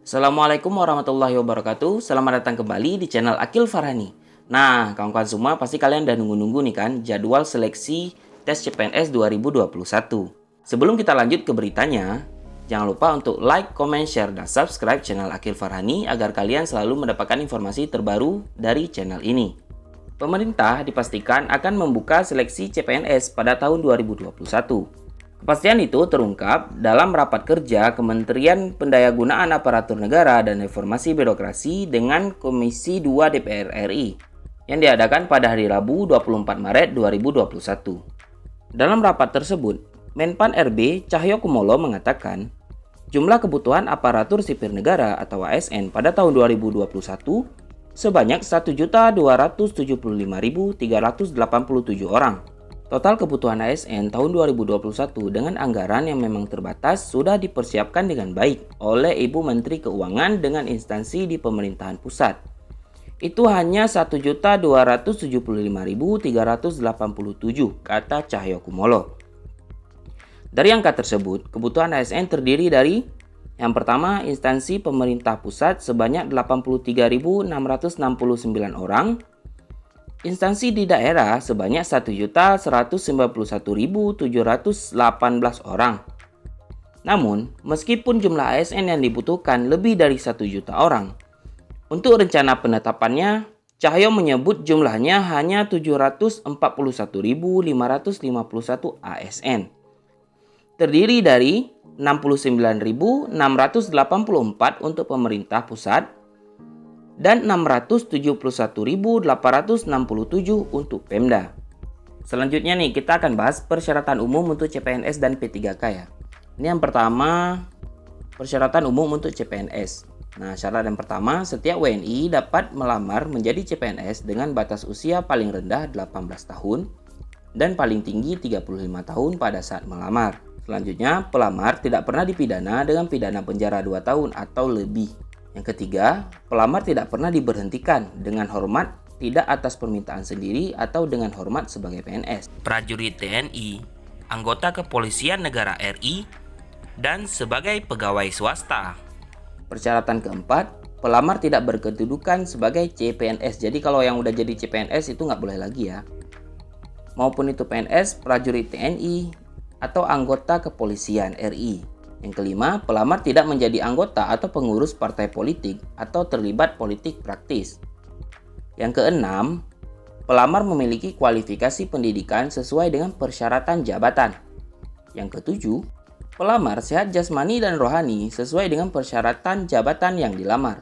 Assalamualaikum warahmatullahi wabarakatuh. Selamat datang kembali di channel Akil Farhani. Nah, kawan-kawan semua pasti kalian udah nunggu-nunggu nih kan jadwal seleksi tes CPNS 2021. Sebelum kita lanjut ke beritanya, jangan lupa untuk like, comment, share, dan subscribe channel Akil Farhani agar kalian selalu mendapatkan informasi terbaru dari channel ini. Pemerintah dipastikan akan membuka seleksi CPNS pada tahun 2021. Kepastian itu terungkap dalam rapat kerja Kementerian Pendayagunaan Aparatur Negara dan Reformasi Birokrasi dengan Komisi 2 DPR RI yang diadakan pada hari Rabu 24 Maret 2021. Dalam rapat tersebut, Menpan RB Cahyokumolo mengatakan jumlah kebutuhan aparatur sipil negara atau ASN pada tahun 2021 sebanyak 1.275.387 orang. Total kebutuhan ASN tahun 2021 dengan anggaran yang memang terbatas sudah dipersiapkan dengan baik oleh Ibu Menteri Keuangan dengan instansi di pemerintahan pusat. Itu hanya 1.275.387, kata Cahyokumolo. Dari angka tersebut, kebutuhan ASN terdiri dari yang pertama, instansi pemerintah pusat sebanyak 83.669 orang, instansi di daerah sebanyak 1.191.718 orang. Namun, meskipun jumlah ASN yang dibutuhkan lebih dari 1 juta orang, untuk rencana penetapannya, Cahyo menyebut jumlahnya hanya 741.551 ASN. Terdiri dari 69.684 untuk pemerintah pusat, dan 671.867 untuk Pemda. Selanjutnya nih kita akan bahas persyaratan umum untuk CPNS dan P3K ya. Ini yang pertama, persyaratan umum untuk CPNS. Nah, syarat yang pertama, setiap WNI dapat melamar menjadi CPNS dengan batas usia paling rendah 18 tahun dan paling tinggi 35 tahun pada saat melamar. Selanjutnya, pelamar tidak pernah dipidana dengan pidana penjara 2 tahun atau lebih. Yang ketiga, pelamar tidak pernah diberhentikan dengan hormat tidak atas permintaan sendiri atau dengan hormat sebagai PNS, prajurit TNI, anggota kepolisian negara RI, dan sebagai pegawai swasta. Persyaratan keempat, pelamar tidak berkedudukan sebagai CPNS. Jadi kalau yang udah jadi CPNS itu nggak boleh lagi ya. Maupun itu PNS, prajurit TNI, atau anggota kepolisian RI. Yang kelima, pelamar tidak menjadi anggota atau pengurus partai politik atau terlibat politik praktis. Yang keenam, pelamar memiliki kualifikasi pendidikan sesuai dengan persyaratan jabatan. Yang ketujuh, pelamar sehat jasmani dan rohani sesuai dengan persyaratan jabatan yang dilamar.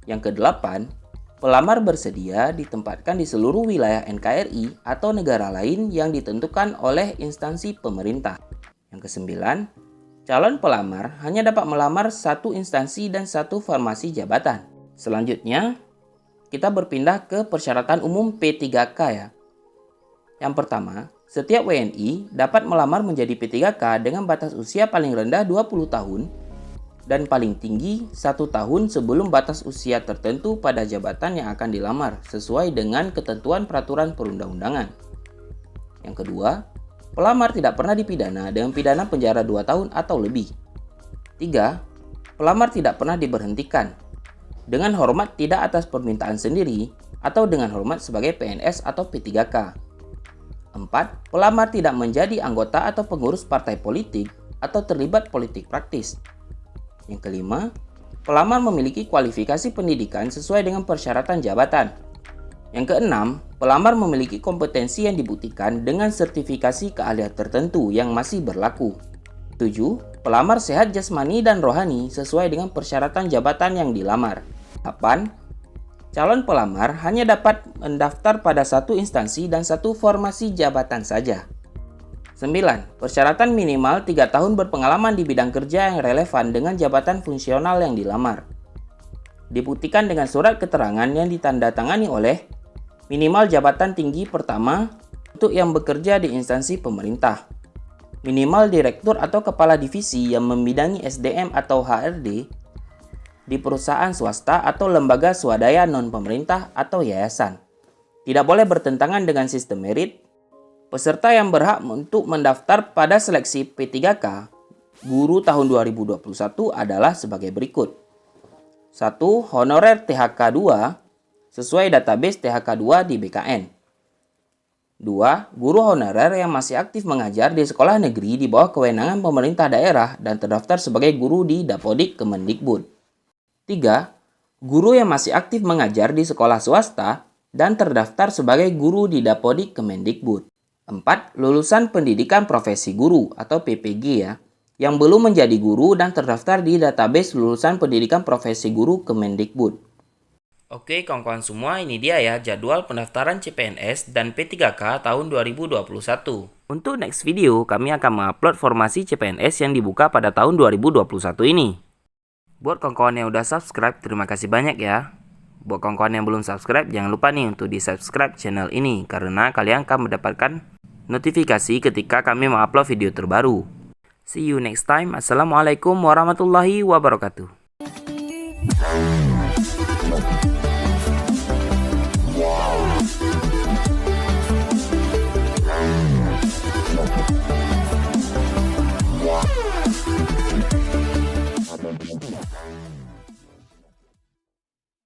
Yang kedelapan, pelamar bersedia ditempatkan di seluruh wilayah NKRI atau negara lain yang ditentukan oleh instansi pemerintah. Yang kesembilan, calon pelamar hanya dapat melamar satu instansi dan satu formasi jabatan. Selanjutnya, kita berpindah ke persyaratan umum P3K ya. Yang pertama, setiap WNI dapat melamar menjadi P3K dengan batas usia paling rendah 20 tahun dan paling tinggi 1 tahun sebelum batas usia tertentu pada jabatan yang akan dilamar sesuai dengan ketentuan peraturan perundang-undangan. Yang kedua, pelamar tidak pernah dipidana dengan pidana penjara 2 tahun atau lebih. 3. Pelamar tidak pernah diberhentikan dengan hormat tidak atas permintaan sendiri atau dengan hormat sebagai PNS atau P3K. 4. Pelamar tidak menjadi anggota atau pengurus partai politik atau terlibat politik praktis. Yang kelima, pelamar memiliki kualifikasi pendidikan sesuai dengan persyaratan jabatan. Yang keenam, pelamar memiliki kompetensi yang dibuktikan dengan sertifikasi keahlian tertentu yang masih berlaku. 7. Pelamar sehat jasmani dan rohani sesuai dengan persyaratan jabatan yang dilamar. 8. Calon pelamar hanya dapat mendaftar pada satu instansi dan satu formasi jabatan saja. 9. Persyaratan minimal 3 tahun berpengalaman di bidang kerja yang relevan dengan jabatan fungsional yang dilamar. Dibuktikan dengan surat keterangan yang ditandatangani oleh minimal jabatan tinggi pertama untuk yang bekerja di instansi pemerintah, minimal direktur atau kepala divisi yang membidangi SDM atau HRD di perusahaan swasta atau lembaga swadaya non-pemerintah atau yayasan. Tidak boleh bertentangan dengan sistem merit. Peserta yang berhak untuk mendaftar pada seleksi P3K guru tahun 2021 adalah sebagai berikut. 1. Honorer THK 2 sesuai database THK 2 di BKN. 2. Guru honorer yang masih aktif mengajar di sekolah negeri di bawah kewenangan pemerintah daerah dan terdaftar sebagai guru di Dapodik Kemendikbud. 3. Guru yang masih aktif mengajar di sekolah swasta dan terdaftar sebagai guru di Dapodik Kemendikbud. 4. Lulusan pendidikan profesi guru atau PPG ya, yang belum menjadi guru dan terdaftar di database lulusan pendidikan profesi guru Kemendikbud. Oke kawan-kawan semua, ini dia ya jadwal pendaftaran CPNS dan P3K tahun 2021. Untuk next video, kami akan mengupload formasi CPNS yang dibuka pada tahun 2021 ini. Buat kawan-kawan yang udah subscribe, terima kasih banyak ya. Buat kawan-kawan yang belum subscribe, jangan lupa nih untuk di-subscribe channel ini, karena kalian akan mendapatkan notifikasi ketika kami mengupload video terbaru. See you next time. Assalamualaikum warahmatullahi wabarakatuh.